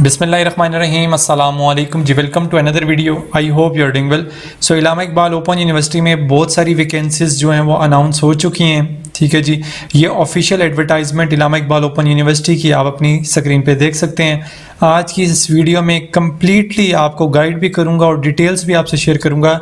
बिस्मिल्लाहिर्रहमानिर्रहीम अस्सलामुअलैकुम जी। Welcome to another video. I hope you are doing well. So Allama Iqbal Open University में बहुत सारी वैकेंसीज जो हैं वो अनाउंस हो चुकी हैं। ठीक है जी, ये official advertisement Allama Iqbal Open University की आप अपनी स्क्रीन पे देख सकते हैं। आज की इस वीडियो में कम्प्लीटली आपको गाइड भी करूंगा और डिटेल्स भी आपसे शेयर करूंगा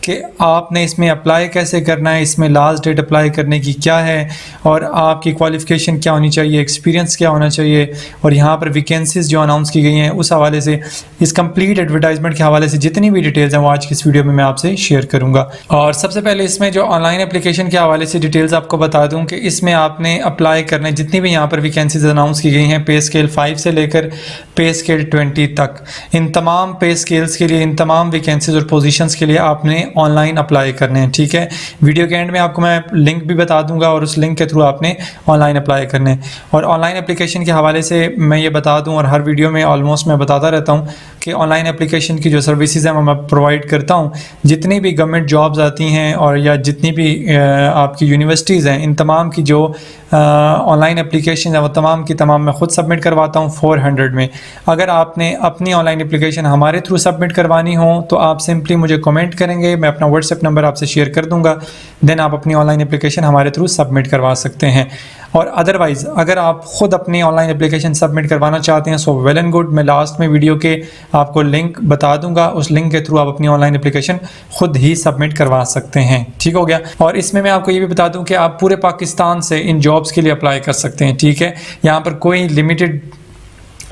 कि आपने इसमें अप्लाई कैसे करना है, इसमें लास्ट डेट अप्लाई करने की क्या है और आपकी क्वालिफ़िकेशन क्या होनी चाहिए, एक्सपीरियंस क्या होना चाहिए, और यहाँ पर वैकेंसीज जो अनाउंस की गई हैं उस हवाले से, इस कंप्लीट एडवर्टाइजमेंट के हवाले से जितनी भी डिटेल्स हैं वो आज की इस वीडियो में मैं आपसे शेयर करूँगा। और सबसे पहले इसमें जो ऑनलाइन एप्लीकेशन के हवाले से डिटेल्स आपको बता दूँ कि इसमें आपने अप्लाई करना है, जितनी भी यहाँ पर वैकेंसीज अनाउंस की गई हैं पे स्केल 5 से लेकर पे स्केल 20 तक, इन तमाम पे स्केल्स के लिए, इन तमाम वैकेंसीज और पोजीशंस के लिए आपने ऑनलाइन अप्लाई करने हैं। ठीक है, वीडियो के एंड में आपको मैं लिंक भी बता दूंगा और उस लिंक के थ्रू आपने ऑनलाइन अप्लाई करने हैं। और ऑनलाइन एप्लीकेशन के हवाले से मैं ये बता दूं, और हर वीडियो में ऑलमोस्ट मैं बताता रहता हूं कि ऑनलाइन एप्लीकेशन की जो सर्विसेज हैं वो मैं प्रोवाइड करता हूं। जितनी भी गवर्नमेंट जॉब्स आती हैं और या जितनी भी आपकी यूनिवर्सिटीज़ हैं, इन तमाम की जो ऑनलाइन एप्लीकेशन है वो तमाम की तमाम मैं ख़ुद सबमिट करवाता हूँ 400 में। अगर आपने अपनी ऑनलाइन एप्लीकेशन हमारे थ्रू सबमिट करवानी हो तो आप सिंपली मुझे कमेंट करेंगे, मैं अपना व्हाट्सएप नंबर आपसे शेयर कर दूंगा, देन आप अपनी ऑनलाइन एप्लीकेशन हमारे थ्रू सबमिट करवा सकते हैं। और अदरवाइज़ अगर आप ख़ुद अपनी ऑनलाइन एप्लीकेशन सबमिट करवाना चाहते हैं सो वेल एंड गुड, मैं लास्ट में वीडियो के आपको लिंक बता दूंगा, उस लिंक के थ्रू आप अपनी ऑनलाइन एप्लीकेशन खुद ही सबमिट करवा सकते हैं। ठीक हो गया। और इसमें मैं आपको ये भी बता दूं कि आप पूरे पाकिस्तान से इन जॉब्स के लिए अप्लाई कर सकते हैं। ठीक है, यहाँ पर कोई लिमिटेड,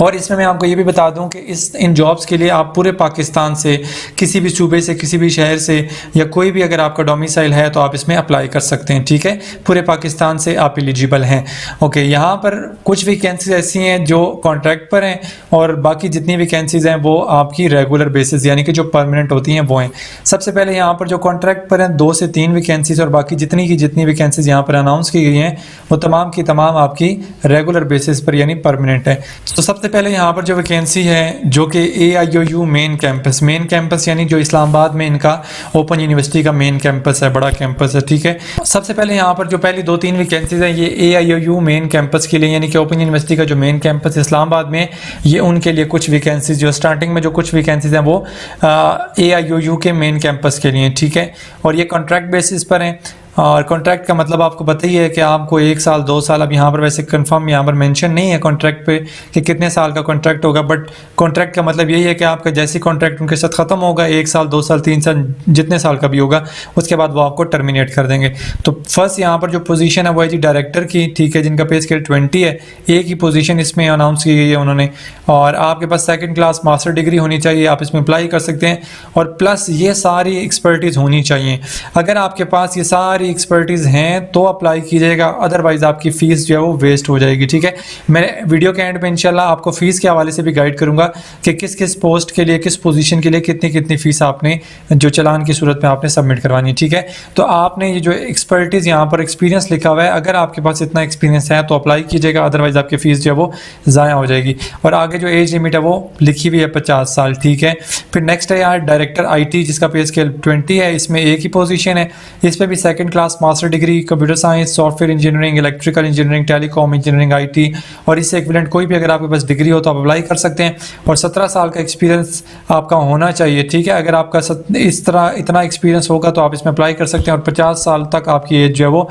और इसमें मैं आपको ये भी बता दूं कि इन जॉब्स के लिए आप पूरे पाकिस्तान से, किसी भी सूबे से, किसी भी शहर से, या कोई भी अगर आपका डोमिसाइल है तो आप इसमें अप्लाई कर सकते हैं। ठीक है, पूरे पाकिस्तान से आप एलिजिबल हैं। ओके, यहाँ पर कुछ वैकेंसीज ऐसी हैं जो कॉन्ट्रैक्ट पर हैं और बाकी जितनी वैकेंसीज हैं वो आपकी रेगुलर बेसिस यानी कि जो परमानेंट होती हैं वो हैं। सबसे पहले यहाँ पर जो कॉन्ट्रैक्ट पर हैं 2 से 3 वैकेंसीज, और बाकी जितनी की जितनी वैकेंसीज यहाँ पर अनाउंस की गई हैं वो तमाम की तमाम आपकी रेगुलर बेसिस पर यानी परमानेंट है। तो सबसे पहले यहाँ पर जो वैकेंसी है जो कि AIOU मेन कैंपस यानी जो इस्लामाबाद में इनका ओपन यूनिवर्सिटी का मेन कैंपस है, बड़ा कैंपस है। ठीक है, सबसे पहले यहाँ पर जो पहली 2-3 वैकेंसीज हैं ये AIOU मेन कैंपस के लिए यानी कि ओपन यूनिवर्सिटी का जो मेन कैंपस इस्लामाबाद में, ये उनके लिए कुछ वैकेंसीज जो स्टार्टिंग में जो कुछ वैकेंसीज हैं वो AIOU के मेन कैंपस के लिए। ठीक है, और ये कॉन्ट्रैक्ट बेसिस पर हैं। और कॉन्ट्रैक्ट का मतलब आपको पता ही है कि आपको 1 साल 2 साल, अब यहाँ पर वैसे कंफर्म यहाँ पर मेंशन नहीं है कॉन्ट्रैक्ट पे कि कितने साल का कॉन्ट्रैक्ट होगा, बट कॉन्ट्रैक्ट का मतलब यही है कि आपका जैसे कॉन्ट्रैक्ट उनके साथ ख़त्म होगा, 1 साल 2 साल 3 साल जितने साल का भी होगा, उसके बाद वो आपको टर्मिनेट कर देंगे। तो फर्स्ट यहाँ पर जो पोजीशन है वो है जी डायरेक्टर की। ठीक है, जिनका पे स्केल 20 है, एक ही पोजीशन इसमें अनाउंस की गई है उन्होंने, और आपके पास 2nd क्लास मास्टर डिग्री होनी चाहिए, आप इसमें अप्लाई कर सकते हैं। और प्लस ये सारी एक्सपर्टीज़ होनी चाहिए। अगर आपके पास ये सारी एक्सपर्टीज़ हैं तो अप्लाई कीजिएगा, अदरवाइज आपकी फ़ीस जो है वो वेस्ट हो जाएगी। ठीक है, मैं वीडियो के एंड पे इंशाल्लाह आपको फ़ीस के हवाले से भी गाइड करूंगा कि किस किस पोस्ट के लिए, किस पोजीशन के लिए कितनी कितनी फ़ीस आपने जो चालान की सूरत में आपने सबमिट करवानी है। ठीक है, तो आपने ये जो एक्सपर्टीज़ यहाँ पर एक्सपीरियंस लिखा हुआ है, अगर आपके पास इतना एक्सपीरियंस है तो अप्लाई कीजिएगा, अदरवाइज आपकी फ़ीस जो है वो ज़ाया हो जाएगी। और आगे जो एज लिमिट है वो लिखी हुई है 50 साल। ठीक है, फिर नेक्स्ट है यार डायरेक्टर IT जिसका पे स्केल 20 है, इसमें एक ही पोजीशन है, इस पर भी 2nd class master degree computer science, software engineering, electrical engineering, telecom engineering, IT और इससे इक्विवेलेंट कोई भी अगर आपके पास डिग्री हो तो आप अप्लाई कर सकते हैं। और 17 साल का एक्सपीरियंस आपका होना चाहिए। ठीक है, अगर आपका इस तरह इतना एक्सपीरियंस होगा तो आप इसमें अप्लाई कर सकते हैं। और 50 साल तक आपकी एज जो है वो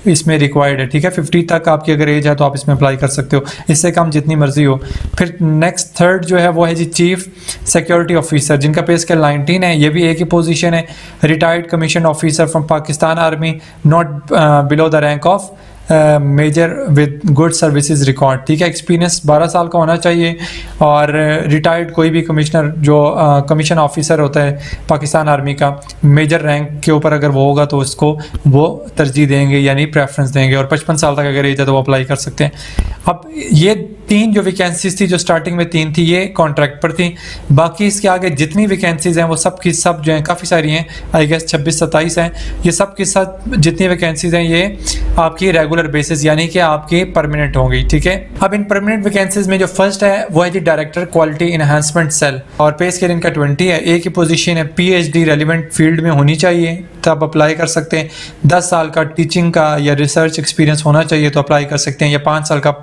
इसमें रिक्वायर्ड है। ठीक है, 50 तक आपकी अगर एज है तो आप इसमें अप्लाई कर सकते हो, इससे कम जितनी मर्जी हो। फिर नेक्स्ट 3rd जो है वो है जी चीफ सिक्योरिटी ऑफिसर, जिनका पे स्केल 19 है, ये भी एक ही पोजीशन है, retired commission officer from Pakistan army, not below the rank of major with good services record. ठीक है, एक्सपीरियंस 12 साल का होना चाहिए। और रिटायर्ड कोई भी कमिश्नर जो कमीशन ऑफिसर होता है पाकिस्तान आर्मी का, मेजर रैंक के ऊपर अगर वो होगा तो उसको वो तरजीह देंगे यानी प्रेफरेंस देंगे। और 55 साल तक अगर एज है तो वो अप्लाई कर सकते हैं। अब ये 3 जो वैकेंसीज थी, जो स्टार्टिंग में 3 थी, ये कॉन्ट्रैक्ट पर थी। बाकी इसके आगे जितनी वैकेंसीज हैं वो सब की सब जो हैं, काफ़ी सारी हैं, आई गेस 26-27 हैं, ये सब के साथ जितनी वैकेंसीज हैं ये आपकी रेगुलर बेसिस यानी कि आपकी परमानेंट होंगी। ठीक है, अब इन परमानेंट वैकेंसीज में जो फर्स्ट है वो है जी डायरेक्टर क्वालिटी इनहांसमेंट सेल, और पे स्केल इनका 20 है, एक ही पोजीशन है, PhD रेलिवेंट फील्ड में होनी चाहिए तो आप अप्लाई कर सकते हैं। 10 साल का टीचिंग का या रिसर्च एक्सपीरियंस होना चाहिए तो अप्लाई कर सकते हैं, या 5 साल का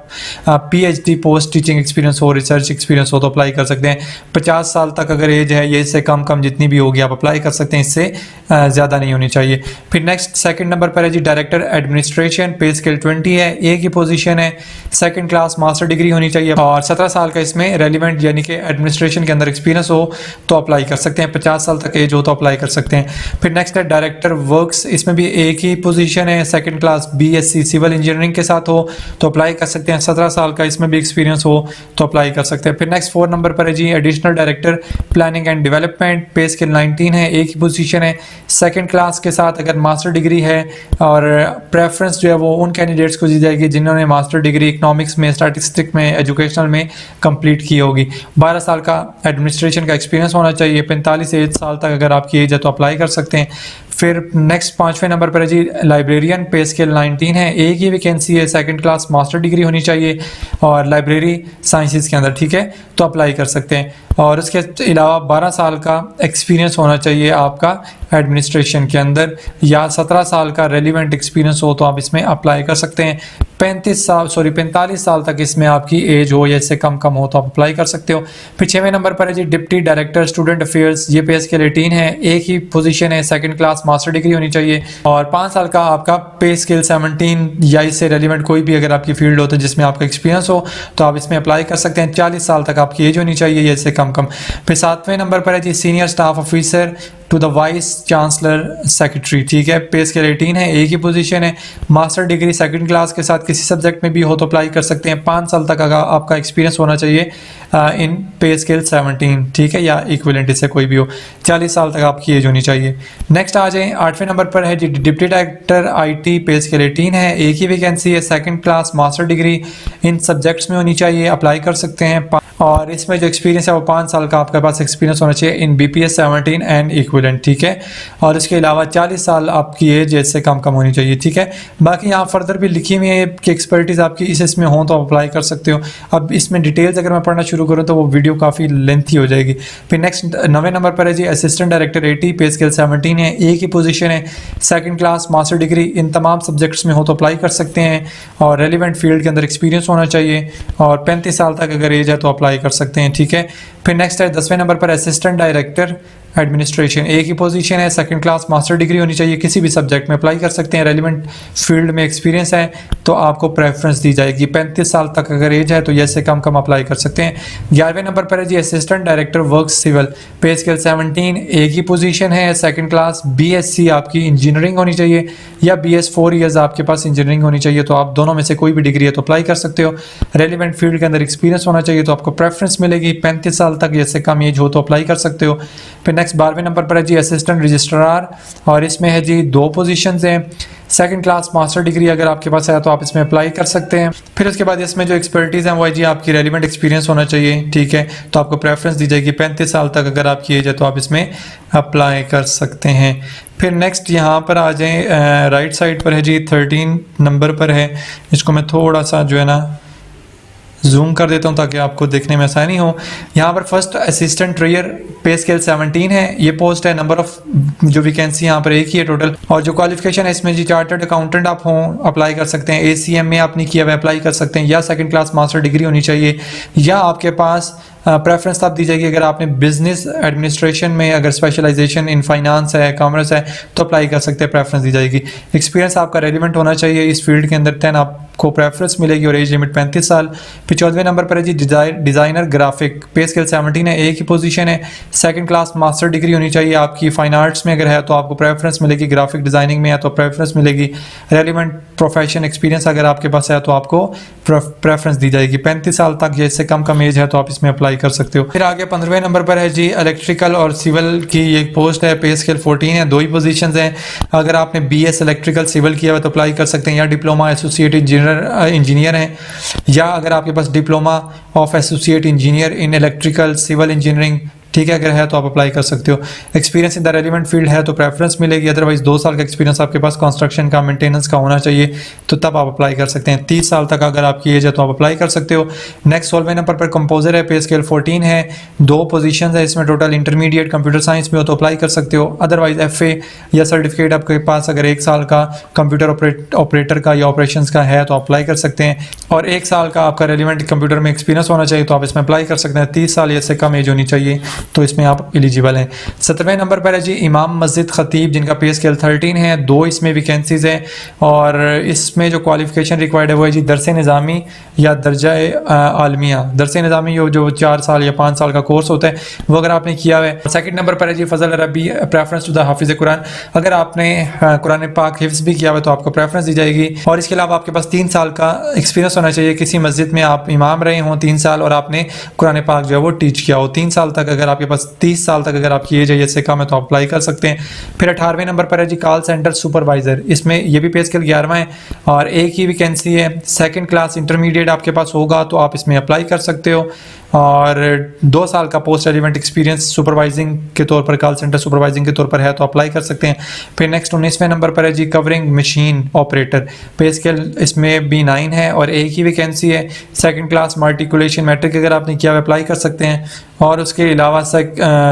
PhD पोस्ट टीचिंग एक्सपीरियंस हो, रिसर्च एक्सपीरियंस हो तो अप्लाई कर सकते हैं। 50 साल तक अगर एज है, ये इससे कम जितनी भी होगी आप अप्लाई कर सकते हैं, इससे ज़्यादा नहीं होनी चाहिए। फिर नेक्स्ट सेकंड नंबर पर है जी डायरेक्टर एडमिनिस्ट्रेशन, पे स्केल 20 है, ए की पोजीशन है, सेकंड क्लास मास्टर डिग्री होनी चाहिए और 17 साल का इसमें रेलिवेंट यानी कि एडमिनिस्ट्रेशन के अंदर एक्सपीरियंस हो तो अप्लाई कर सकते हैं। 50 साल तक एज हो तो अप्लाई कर सकते हैं। फिर नेक्स्ट है डायरेक्टर वर्क्स, इसमें भी ए की पोजीशन है, second class BSc civil engineering के साथ हो तो अप्लाई कर सकते हैं। 17 साल का इसमें भी एक्सपीरियंस हो तो अप्लाई कर सकते हैं। फिर नेक्स्ट 4 नंबर पर है जी additional director planning and development, pay scale 19 है, ए की पोजीशन है, सेकंड क्लास के साथ अगर मास्टर डिग्री है और प्रेफरेंस जो है वो उन कैंडिडेट्स को दी जाएगी जिन्होंने मास्टर डिग्री इकोनॉमिक्स में, स्टैटिस्टिक में, एजुकेशनल में कंप्लीट की होगी। 12 साल का एडमिनिस्ट्रेशन का एक्सपीरियंस होना चाहिए। 45 साल तक अगर आपकी एज है तो अप्लाई कर सकते हैं। फिर नेक्स्ट 5वें नंबर पर है जी लाइब्रेरियन, पे स्केल 19 है, एक ही वैकेंसी है, सेकंड क्लास मास्टर डिग्री होनी चाहिए और लाइब्रेरी साइंसेस के अंदर, ठीक है, तो अप्लाई कर सकते हैं। और उसके अलावा 12 साल का एक्सपीरियंस होना चाहिए आपका एडमिनिस्ट्रेशन के अंदर, या 17 साल का रेलिवेंट एक्सपीरियंस हो तो आप इसमें अप्लाई कर सकते हैं। 45 साल तक इसमें आपकी एज हो या इससे कम हो तो आप अप्लाई कर सकते हो। फिर 6वें नंबर पर है जी डिप्टी डायरेक्टर स्टूडेंट अफेयर्स, ये पे स्केल 18 है, एक ही पोजीशन है, सेकंड क्लास मास्टर डिग्री होनी चाहिए और 5 साल का आपका पे स्केल 17 या इससे रेलिवेंट कोई भी अगर आपकी फील्ड हो तो जिसमें आपका एक्सपीरियंस हो तो आप इसमें अप्लाई कर सकते हैं। 40 साल तक आपकी एज होनी चाहिए या इससे कम। फिर 7वें नंबर पर है जी senior staff officer to the vice chancellor secretary, ठीक है, पे स्केल 18 है, एक ही पोजीशन है, मास्टर डिग्री सेकंड क्लास के साथ किसी सब्जेक्ट में भी हो तो अप्लाई कर सकते हैं। 5 साल तक अगर आपका एक्सपीरियंस होना चाहिए इन पे स्केल 17, ठीक है, या इक्विवेलेंट इससे कोई भी हो। 40 साल तक आपकी एज होनी चाहिए। नेक्स्ट आ जाए 8वें नंबर पर है जी deputy director IT, pay scale 18 है, एक ही वैकेंसी है, second class master degree in subjects में होनी चाहिए, अप्लाई कर सकते हैं। और इसमें जो एक्सपीरियंस है वो 5 साल का आपके पास एक्सपीरियंस होना चाहिए इन BPS 17 एंड इक्विवेलेंट, ठीक है, और इसके अलावा 40 साल आपकी एज इससे कम होनी चाहिए, ठीक है। बाकी यहाँ फर्दर भी लिखी हुई है कि एक्सपर्टीज आपकी इसमें हो तो अप्लाई कर सकते हो। अब इसमें डिटेल्स अगर मैं पढ़ना शुरू करूँ तो वो वीडियो काफ़ी लेंथी हो जाएगी। फिर नेक्स्ट 9वें नंबर पर है जी assistant director AT, pay scale 17 है, एक ही पोजीशन है, second class master degree in तमाम सब्जेक्ट्स में हो तो अप्लाई कर सकते हैं और रेलिवेंट फील्ड के अंदर एक्सपीरियंस होना चाहिए और 35 साल तक अगर एज है तो अप्लाई कर सकते हैं, ठीक है। फिर नेक्स्ट है 10वें नंबर पर असिस्टेंट डायरेक्टर एडमिनिस्ट्रेशन, एक ही पोजीशन है, सेकंड क्लास मास्टर डिग्री होनी चाहिए, किसी भी सब्जेक्ट में अप्लाई कर सकते हैं, रेलिवेंट फील्ड में एक्सपीरियंस है तो आपको प्रेफरेंस दी जाएगी। 35 साल तक अगर एज है तो ये से कम अप्लाई कर सकते हैं। 11वें नंबर पर है जी assistant director works civil, pay scale 17, एक ही पोजीशन है, सेकंड क्लास BSc आपकी इंजीनियरिंग होनी चाहिए या BS 4 ईयर्स आपके पास इंजीनियरिंग होनी चाहिए, तो आप दोनों में से कोई भी डिग्री है तो अप्लाई कर सकते हो। रेलिवेंट फील्ड के अंदर एक्सपीरियंस होना चाहिए तो आपको प्रेफरेंस मिलेगी। 35 साल तक या इससे कम एज हो तो अप्लाई कर सकते हो। फिर नेक्स्ट 12वें नंबर पर है जी असिस्टेंट रजिस्ट्रार और इसमें है जी 2 पोजीशंस हैं, सेकंड क्लास मास्टर डिग्री अगर आपके पास है तो आप इसमें अप्लाई कर सकते हैं। फिर उसके बाद इसमें जो एक्सपर्टीज़ है वो है जी आपकी रेलिवेंट एक्सपीरियंस होना चाहिए, ठीक है, तो आपको प्रेफरेंस दी जाएगी। 35 साल तक अगर आपकी एज है तो आप इसमें अप्लाई कर सकते हैं। फिर नेक्स्ट यहाँ पर आ जाएं, राइट साइड पर है जी 13 नंबर पर है, इसको मैं थोड़ा सा जो है ना जूम कर देता हूँ ताकि आपको देखने में आसानी हो। यहाँ पर फर्स्ट असिस्टेंट ट्रेयर, पे स्केल 17 है, ये पोस्ट है, नंबर ऑफ जो वैकेंसी यहाँ पर एक ही है टोटल, और जो क्वालिफिकेशन है इसमें जी चार्टर्ड अकाउंटेंट आप हों अप्लाई कर सकते हैं, ACM में आपने किया हुआ अप्लाई कर सकते हैं, या सेकंड क्लास मास्टर डिग्री होनी चाहिए, या आपके पास प्रेफरेंस तब दी जाएगी अगर आपने बिजनेस एडमिनिस्ट्रेशन में अगर स्पेशलाइजेशन इन फाइनेंस है, कॉमर्स है तो अप्लाई कर सकते हैं, प्रेफरेंस दी जाएगी। एक्सपीरियंस आपका रेलिवेंट होना चाहिए इस फील्ड के अंदर, 10 आपको प्रेफरेंस मिलेगी और एज लिमिट 35 साल। फिर 14वें नंबर पर है जी डिज़ाइनर ग्राफिक, पे स्केल 17 है, एक ही पोजीशन है, सेकंड क्लास मास्टर डिग्री होनी चाहिए आपकी, फाइन आर्ट्स में अगर है तो आपको प्रेफरेंस मिलेगी, ग्राफिक डिज़ाइनिंग में है तो प्रेफरेंस मिलेगी, रेलिवेंट प्रोफेशन एक्सपीरियंस अगर आपके पास है तो आपको प्रेफरेंस दी जाएगी। 35 साल तक या इससे कम एज है तो आप इसमें अप्लाई कर सकते हो। फिर आगे 15वें नंबर पर है जी इलेक्ट्रिकल और सिविल की एक पोस्ट है, पे स्केल 14 है, 2 ही पोजीशंस हैं, अगर आपने BS इलेक्ट्रिकल सिविल किया हुआ तो अप्लाई कर सकते हैं, या डिप्लोमा एसोसिएट इंजीनियर हैं, या अगर आपके पास diploma of associate engineer in electrical civil engineering ठीक है, अगर है तो आप अप्लाई कर सकते हो। Experience in the relevant field है तो प्रेफरेंस मिलेगी, अदरवाइज 2 साल का एक्सपीरियंस आपके पास कंस्ट्रक्शन का, मेंटेनेंस का होना चाहिए, तो तब आप अप्लाई कर सकते हैं। 30 साल तक अगर आपकी एज है तो आप अप्लाई कर सकते हो। नेक्स्ट 16वें नंबर पर कंपोजर है, पे स्केल 14 है, 2 पोजीशंस है इसमें टोटल, इंटरमीडिएट कंप्यूटर साइंस में हो तो अप्लाई कर सकते हो, अदरवाइज FA या सर्टिफिकेट आपके पास अगर 1 साल का कंप्यूटर ऑपरेटर का या ऑपरेशंस का है तो अप्लाई कर सकते हैं, और 1 साल का आपका रेलिवेंट कंप्यूटर में एक्सपीरियंस होना चाहिए तो आप इसमें अप्लाई कर सकते हैं। 30 साल या इससे कम एज होनी चाहिए तो इसमें आप एलिजिबल हैं। 17वें नंबर पर है जी इमाम मस्जिद खतीब, जिनका पे स्केल 13 है, 2 इसमें वैकेंसीज हैं, और इसमें जो क्वालिफिकेशन रिक्वायर्ड है वो है जी दरस निज़ामी या दर्जा आलमिया। दरस निज़ामी जो 4 साल या 5 साल का कोर्स होता है वो अगर आपने किया हुआ है। सेकंड नंबर पर है जी फजल अरबी, प्रेफरेंस टू द हाफिज़ कुरान, अगर आपने कुरान पाक हिफ्ज़ भी किया हुआ है तो आपको प्रेफरेंस दी जाएगी। और इसके अलावा आपके पास 3 साल का एक्सपीरियंस होना चाहिए, किसी मस्जिद में आप इमाम रहे हों 3 साल और आपने कुरान पाक जो है वो टीच किया हो 3 साल तक। अगर आपके पास 30 साल तक अगर आपकी एज है इससे कम है तो अप्लाई कर सकते हैं। फिर 18वें नंबर पर है जी कॉल सेंटर सुपरवाइजर, इसमें ये भी पे स्केल 11वां है और एक ही वैकेंसी है। सेकंड क्लास इंटरमीडिएट आपके पास होगा तो आप इसमें अप्लाई कर सकते हो, और 2 साल का पोस्ट रेलिवेंट एक्सपीरियंस सुपरवाइजिंग के तौर पर, कॉल सेंटर सुपरवाइजिंग के तौर पर है तो अप्लाई कर सकते हैं। फिर नेक्स्ट 19वें नंबर पर है जी covering machine operator, pay scale इसमें B9 है और एक ही वैकेंसी है। सेकंड क्लास मार्टिकुलेशन मैट्रिक अगर आपने किया अप्लाई कर सकते हैं, और उसके अलावा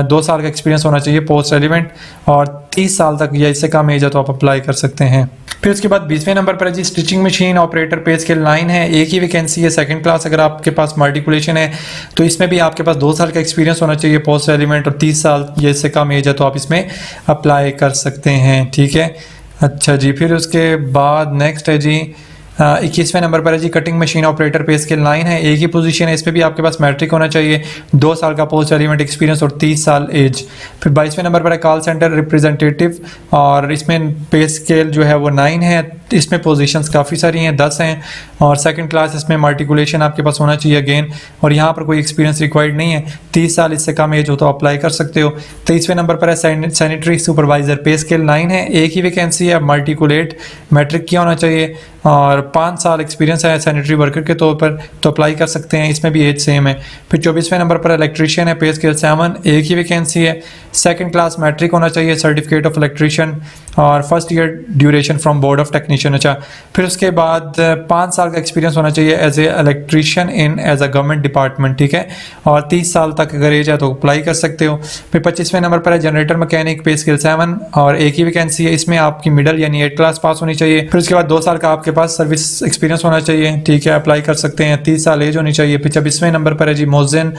2 साल का एक्सपीरियंस होना चाहिए पोस्ट रेलिवेंट, और 30 साल तक या इससे कम एज है तो आप अप्लाई कर सकते हैं। फिर उसके बाद 20वें नंबर पर है जी stitching machine operator, pay scale 9 है, एक ही वैकेंसी है। सेकंड क्लास अगर आपके पास मार्टिकुलेशन है तो इसमें भी आपके पास 2 साल का एक्सपीरियंस होना चाहिए पोस्ट रेलिवेंट, और 30 साल या इससे कम एज है तो आप इसमें अप्लाई कर सकते हैं। ठीक है, अच्छा जी। फिर उसके बाद नेक्स्ट है जी 21वें नंबर पर है जी cutting machine operator, pay scale 9 है, एक ही पोजीशन है, इस पर भी आपके पास मैट्रिक होना चाहिए, 2 साल का पोस्ट रेलिवेंट एक्सपीरियंस और 30 साल एज। फिर 22वें नंबर पर है कॉल सेंटर रिप्रेजेंटेटिव, और इसमें पे स्केल जो है वो 9 है, इसमें पोजीशंस काफ़ी सारी हैं, 10 हैं, और सेकंड क्लास इसमें मार्टिकुलेशन आपके पास होना चाहिए अगेन, और यहाँ पर कोई एक्सपीरियंस रिक्वायर्ड नहीं है, 30 साल इससे कम एज हो तो अप्लाई कर सकते हो। 23वें नंबर पर है सैनिटरी सुपरवाइजर, पे स्केल 9 है, एक ही वैकेंसी है, मार्टिकुलेट मैट्रिक किया होना चाहिए, और 5 साल एक्सपीरियंस है सैनिटरी वर्कर के तौर पर तो अप्लाई कर सकते हैं, इसमें भी एज सेम है। फिर 24वें नंबर पर इलेक्ट्रीशियन है, पे स्केल 7, एक ही वैकेंसी है, सेकंड क्लास मैट्रिक होना चाहिए, सर्टिफिकेट ऑफ इलेक्ट्रीशियन, और first year duration from board of technician. अच्छा, फिर उसके बाद 5 साल का एक्सपीरियंस होना चाहिए as a electrician in as a government department, ठीक है, और 30 साल तक अगर एज है तो अप्लाई कर सकते हो। फिर 25वें नंबर पर है जनरेटर मैकेनिक, पे स्केल 7, और एक ही वैकेंसी है, इसमें आपकी मिडिल यानी 8 क्लास पास होनी चाहिए। फिर उसके बाद 2 साल का आपके पास सर्विस एक्सपीरियंस होना चाहिए, ठीक है, अप्लाई कर सकते हैं, 30 साल एज होनी चाहिए। फिर 26वें नंबर पर है जी मोजिन,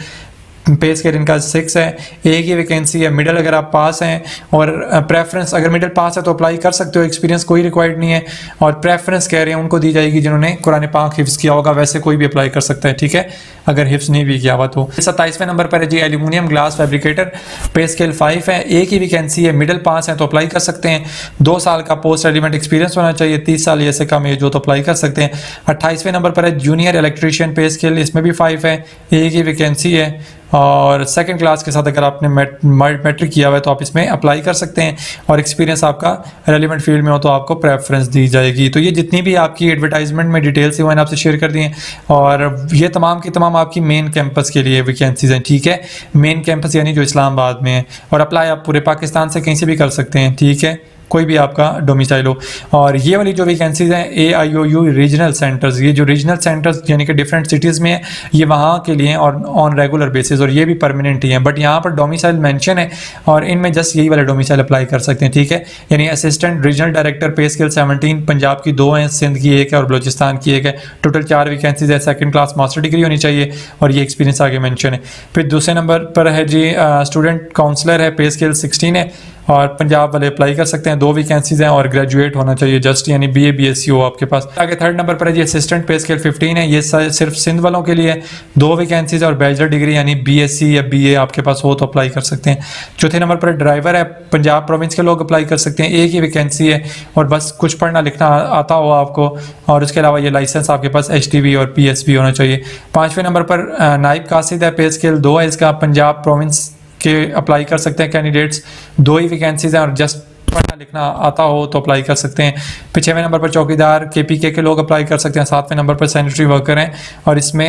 पे स्केल इनका 6 है, एक ही वैकेंसी है, मिडिल अगर आप पास हैं, और प्रेफरेंस अगर मिडिल पास है तो अप्लाई कर सकते हो, एक्सपीरियंस कोई रिक्वायर्ड नहीं है, और प्रेफरेंस कह रहे हैं उनको दी जाएगी जिन्होंने कुरान पाक हिफ्ज़ किया होगा, वैसे कोई भी अप्लाई कर सकता है, ठीक है, अगर हिफ्ज़ नहीं भी किया हुआ तो। 27वें नंबर पर है जी aluminium glass fabricator, pay scale 5 है, एक ही वैकेंसी है, मिडिल पास है तो अप्लाई कर सकते हैं, 2 साल का पोस्ट रेलिवेंट एक्सपीरियंस होना चाहिए, 30 साल या से कम एज हो तो अप्लाई कर सकते हैं। 28वें नंबर पर है जूनियर इलेक्ट्रीशियन, पे स्केल इसमें भी 5 है, एक ही वैकेंसी है, और सेकंड क्लास के साथ अगर आपने मैट्रिक किया हुआ है तो आप इसमें अप्लाई कर सकते हैं, और एक्सपीरियंस आपका रेलिवेंट फील्ड में हो तो आपको प्रेफरेंस दी जाएगी। तो ये जितनी भी आपकी एडवर्टाइजमेंट में डिटेल्स हैं मैंने आपसे शेयर कर दी हैं, और ये तमाम की तमाम आपकी मेन कैंपस के लिए वैकेंसीज हैं, ठीक है, मेन कैंपस यानी जो इस्लामाबाद में है, और अप्लाई आप पूरे पाकिस्तान से कहीं से भी कर सकते हैं, ठीक है, कोई भी आपका डोमिसाइल हो। और ये वाली जो वैकेंसीज हैं AIOU रीजनल सेंटर्स, ये जो रीजनल सेंटर्स यानी कि डिफरेंट सिटीज़ में है, ये वहाँ के लिए और ऑन रेगुलर बेसिस, और ये भी परमानेंट ही हैं, बट यहाँ पर डोमिसाइल मेंशन है, और इनमें जस्ट यही वाला डोमिसाइल अप्लाई कर सकते हैं, ठीक है, यानी असिस्टेंट रीजनल डायरेक्टर, पे स्केल 17, पंजाब की 2 हैं, सिंध की 1 है और बलूचिस्तान की 1 है, टोटल 4 वैकेंसीज है, सेकंड क्लास मास्टर डिग्री होनी चाहिए, और ये एक्सपीरियंस आगे मेंशन है। फिर दूसरे नंबर पर है जी स्टूडेंट काउंसलर है, पे स्केल 16 है, और पंजाब वाले अप्लाई कर सकते हैं, 2 वैकेंसीज हैं, और ग्रेजुएट होना चाहिए जस्ट, यानी BA BSc हो आपके पास। आगे थर्ड नंबर पर है जी असिस्टेंट, पे स्केल 15 है, ये सिर्फ सिंध वालों के लिए, 2 वैकेंसीज और बैचलर डिग्री यानी BSc या BA आपके पास हो तो अप्लाई कर सकते हैं। चौथे नंबर पर ड्राइवर है, पंजाब प्रोविंस के लोग अप्लाई कर सकते हैं, एक ही वैकेंसी है, और बस कुछ पढ़ना लिखना आता हो आपको, और उसके अलावा ये लाइसेंस आपके पास HTV और PSV होना चाहिए। 5वें नंबर पर नाइब कासिद है, पे स्केल 2 है इसका, पंजाब प्रोविंस के अप्लाई कर सकते हैं कैंडिडेट्स, 2 ही वैकेंसीज हैं, और जस्ट पढ़ना लिखना आता हो तो अप्लाई कर सकते हैं। 6वें नंबर पर चौकीदार KPK के लोग अप्लाई कर सकते हैं। 7वें नंबर पर सैनिटरी वर्कर हैं और इसमें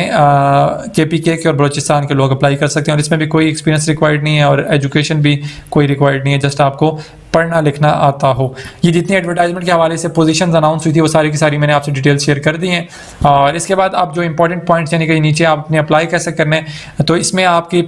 KPK के और बलूचिस्तान के लोग अप्लाई कर सकते हैं और इसमें भी कोई एक्सपीरियंस रिक्वायर्ड नहीं है और एजुकेशन भी कोई रिक्वायर्ड नहीं है, जस्ट आपको पढ़ना लिखना आता हो। ये जितनी एडवर्टाइजमेंट के हवाले से पोजीशंस अनाउंस हुई थी वो सारी की सारी मैंने आपसे डिटेल शेयर कर दी हैं। और इसके बाद आप जो इंपॉर्टेंट पॉइंट्स यानी कि नीचे आपने अप्लाई कैसे करना है, तो इसमें आपकी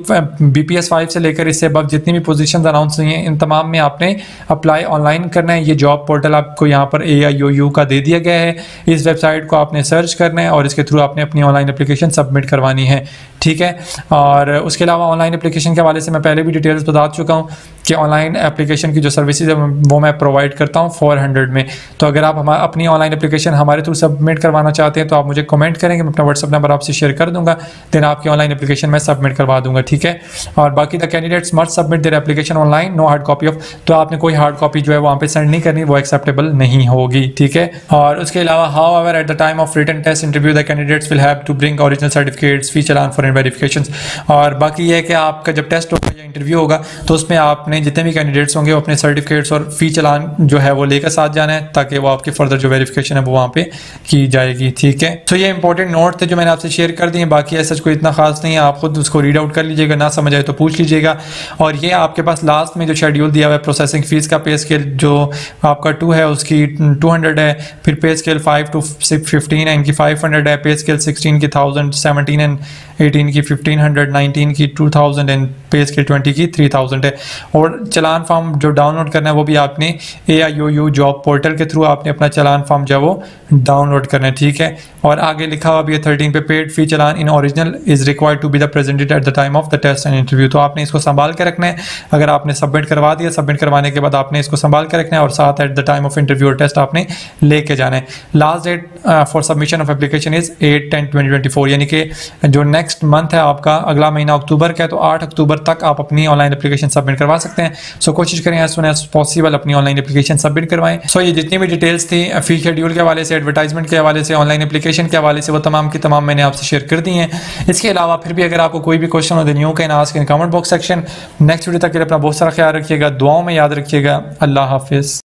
BPS 5 से लेकर इससे अब जितनी भी पोजीशंस अनाउंस हुई हैं इन तमाम में आपने अप्लाई ऑनलाइन करना है। ये जॉब पोर्टल आपको यहाँ पर AIOU का दे दिया गया है। इस वेबसाइट को आपने सर्च करना है और इसके थ्रू आपने अपनी ऑनलाइन एप्लीकेशन सबमिट करवानी है, ठीक है। और उसके अलावा ऑनलाइन एप्लीकेशन के हवाले से मैं पहले भी डिटेल्स बता चुका हूँ कि ऑनलाइन एप्लीकेशन की जो सर्विसेज है वो मैं प्रोवाइड करता हूँ 400 में। तो अगर आप अपनी ऑनलाइन एप्लीकेशन हमारे थ्रू सबमिट करवाना चाहते हैं तो आप मुझे कमेंट करेंगे, मैं अपना व्हाट्सअप नंबर आपसे शेयर कर दूंगा, देन आपकी ऑनलाइन एप्लीकेशन मैं सबमिट करवा दूंगा, ठीक है। और बाकी the candidates must submit their application online, no hard copy of, तो आपने कोई हार्ड कॉपी जो है वहाँ पे सेंड नहीं करनी, वो एक्सेप्टेबल नहीं होगी, ठीक है। और उसके अलावा however at the time of written test interview the candidates will have to bring original certificates, fee challan for verification. और बाकी ये है कि आपका जब टेस्ट होगा या इंटरव्यू होगा तो उसमें आपने जितने भी कैंडिडेट्स होंगे वो अपने सर्टिफिकेट्स और फी चालान जो है वो लेकर साथ जाना है ताकि वो आपकी फर्दर जो वेरिफिकेशन है वो वहाँ पे की जाएगी, ठीक है। तो ये इंपॉर्टेंट नोट थे जो मैंने आपसे शेयर कर दिए, बाकी ऐसा कोई इतना खास नहीं है, आप खुद उसको रीड आउट कर लीजिएगा, ना समझ आए तो पूछ लीजिएगा। और ये आपके पास लास्ट में जो शेड्यूल दिया हुआ है प्रोसेसिंग फीस का, पे स्केल जो आपका 2 है उसकी 200 है, फिर पे स्केल 5 to 15 है, इनकी 500 है, पे स्केल 16 की 1000, 17 एंड 18 की 1500, 19 की 2000 एंड पे स्केल 20 की 3000 है। और चलान फॉर्म जो डाउनलोड करना है वो भी आपने AIOU जॉब पोर्टल के थ्रू आपने अपना चलान फॉर्म जो है वो डाउनलोड करना है, ठीक है। और आगे लिखा हुआ भी है 13 पे, paid fee challan in original is required to be the presented at the time of the test and interview. तो आपने इसको संभाल के रखना है, अगर आपने सबमिट करवा दिया, सबमिट करवाने के बाद आपने इसको संभाल के रखना है और साथ at the time of interview और टेस्ट आपने लेके जाना है। Last date for submission of application is 8/10/2024, यानी कि जो नेक्स्ट मंथ है आपका, अगला महीना अक्टूबर का है, तो 8 अक्टूबर तक आप अपनी ऑनलाइन एप्लीकेशन सबमिट करवा सकते हैं। सो कोशिश करें एज सुन एज पॉसिबल अपनी ऑनलाइन एप्लीकेशन सबमिट करवाएं। सो ये जितनी भी डिटेल्स थी फी शेड्यूल के हवाले से, एडवर्टाइजमेंट के हवाले से, ऑनलाइन एप्लीकेशन के हवाले से, वो तमाम की तमाम मैंने आपसे शेयर कर दी हैं। इसके अलावा फिर भी अगर आपको कोई भी क्वेश्चन हो then you can ask in comment box section. Next video तक के लिए अपना बहुत सारा ख्याल रखिएगा, दुआओं में याद रखिएगा। अल्लाह हाफिज़।